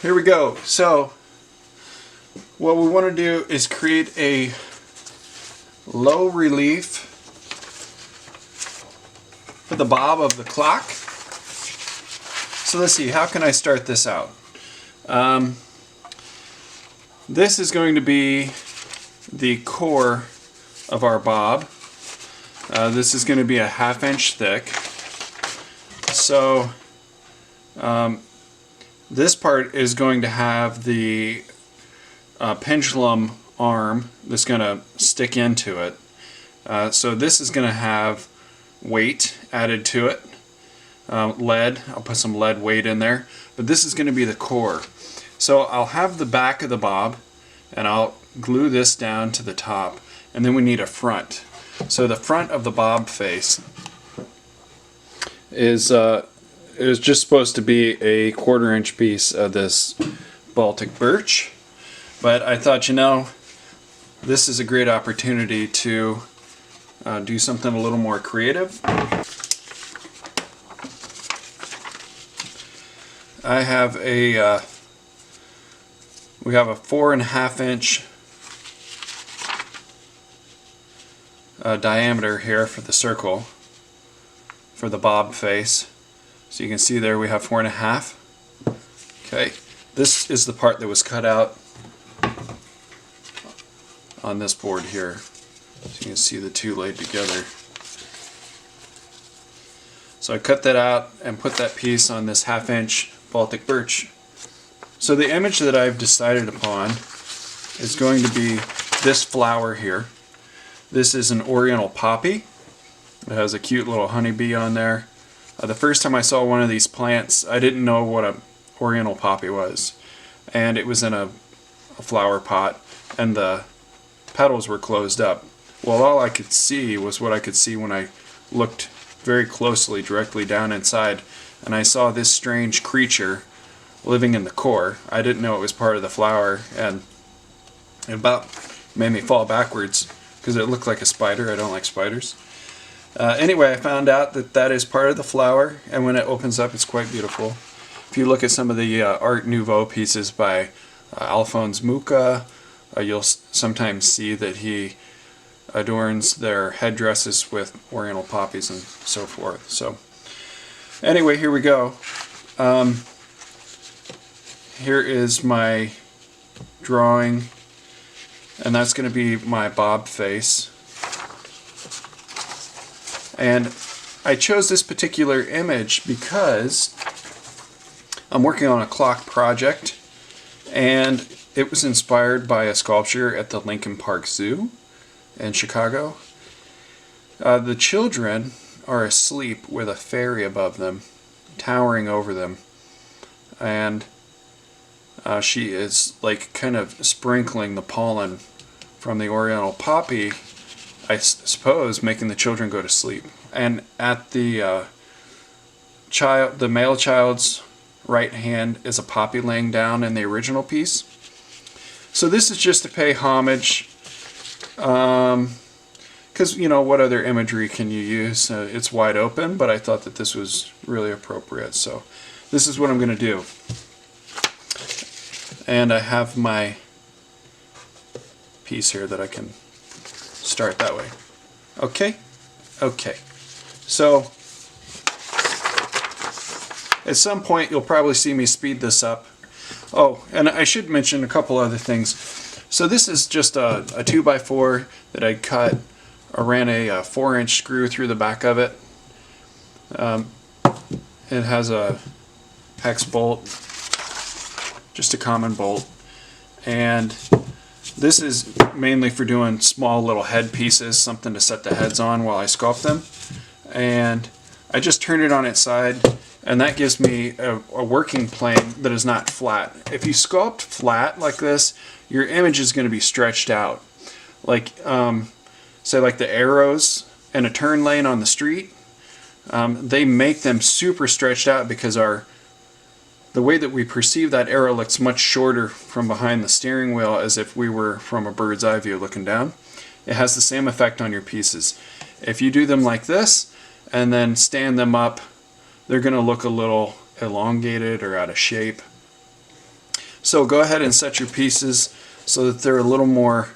Here we go. So what we want to do is create a low relief for the bob of the clock. So let's see, how can I start this out? This is going to be the core of our bob. This is going to be a 1/2 inch thick. So this part is going to have the pendulum arm that's going to stick into it. So this is going to have weight added to it. Lead, I'll put some lead weight in there, but this is going to be the core. So I'll have the back of the bob and I'll glue this down to the top, and then we need a front. So the front of the bob face is just supposed to be a 1/4 inch piece of this Baltic birch, but I thought, you know, this is a great opportunity to do something a little more creative. I have we have a 4.5 inch diameter here for the circle for the bob face. So you can see there we have 4.5. Okay, this is the part that was cut out on this board here. So you can see the two laid together. So I cut that out and put that piece on this 1/2 inch Baltic birch. So the image that I've decided upon is going to be this flower here. This is an Oriental poppy. It has a cute little honeybee on there. The first time I saw one of these plants, I didn't know what an Oriental poppy was. And it was in a flower pot, and the petals were closed up. Well, all I could see was what I could see when I looked very closely directly down inside, and I saw this strange creature living in the core. I didn't know it was part of the flower, and it about made me fall backwards because it looked like a spider. I don't like spiders. Anyway, I found out that that is part of the flower, and when it opens up, it's quite beautiful. If you look at some of the Art Nouveau pieces by Alphonse Mucha, you'll sometimes see that he adorns their headdresses with Oriental poppies and so forth. So anyway, here we go. Here is my drawing, and that's going to be my bob face. And I chose this particular image because I'm working on a clock project, and it was inspired by a sculpture at the Lincoln Park Zoo in Chicago. The children are asleep with a fairy above them, towering over them, and she is like kind of sprinkling the pollen from the Oriental poppy, I suppose, making the children go to sleep. And at the male child's right hand is a poppy laying down in the original piece. So this is just to pay homage, because, you know, what other imagery can you use? It's wide open, but I thought that this was really appropriate. So this is what I'm going to do. And I have my piece here that I can start that way. Okay? Okay. So at some point you'll probably see me speed this up. Oh, and I should mention a couple other things. So this is just a 2x4 that I cut. I ran a 4-inch screw through the back of it. It has a hex bolt, just a common bolt, and this is mainly for doing small little head pieces, something to set the heads on while I sculpt them. And I just turn it on its side, and that gives me a working plane that is not flat. If you sculpt flat like this, your image is going to be stretched out. Like, say like the arrows in a turn lane on the street, they make them super stretched out because the way that we perceive that arrow looks much shorter from behind the steering wheel, as if we were from a bird's eye view looking down. It has the same effect on your pieces. If you do them like this and then stand them up, they're going to look a little elongated or out of shape. So go ahead and set your pieces so that they're a little more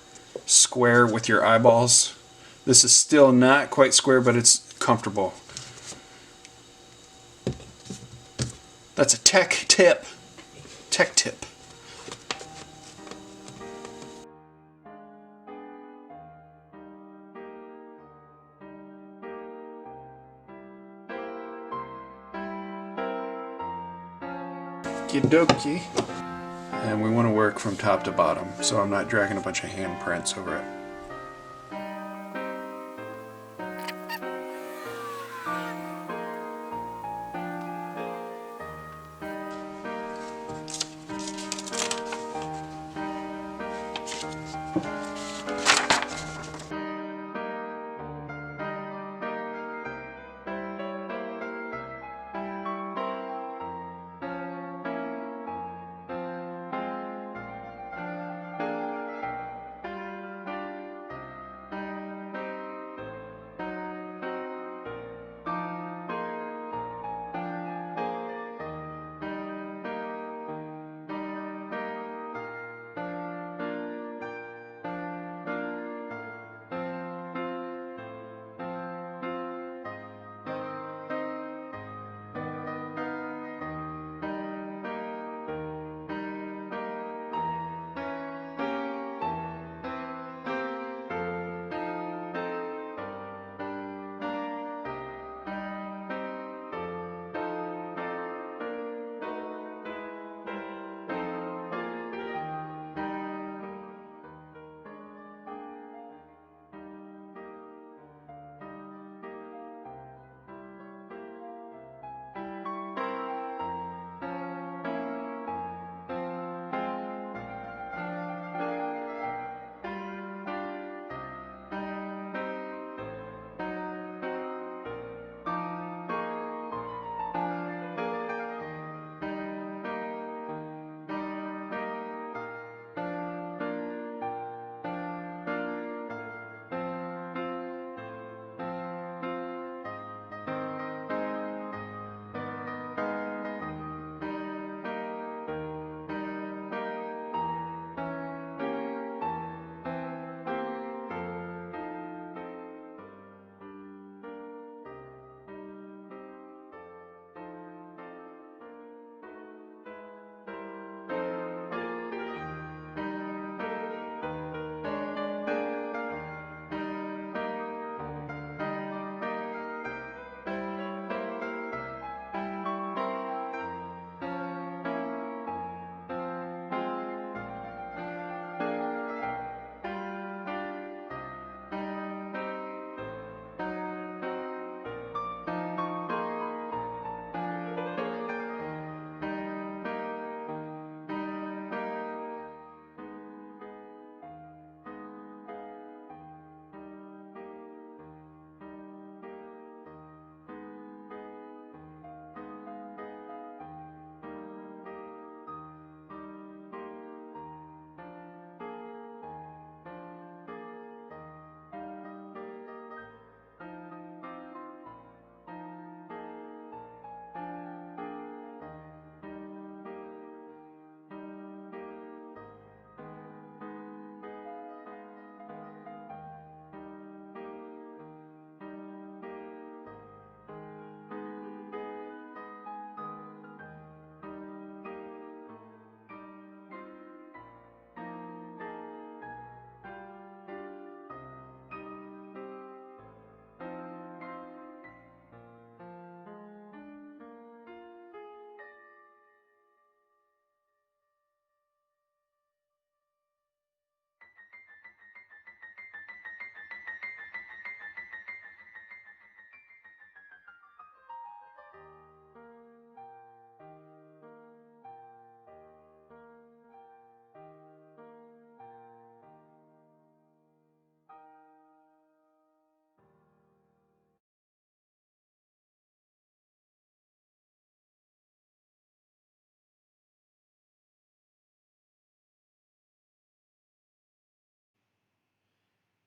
square with your eyeballs. This is still not quite square, but it's comfortable. That's a tech tip. Tech tip. Okie dokie. And we want to work from top to bottom, so I'm not dragging a bunch of handprints over it.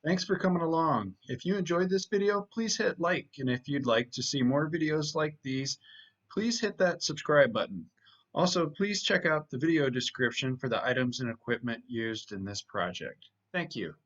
Thanks for coming along. If you enjoyed this video, please hit like. And if you'd like to see more videos like these, please hit that subscribe button. Also, please check out the video description for the items and equipment used in this project. Thank you.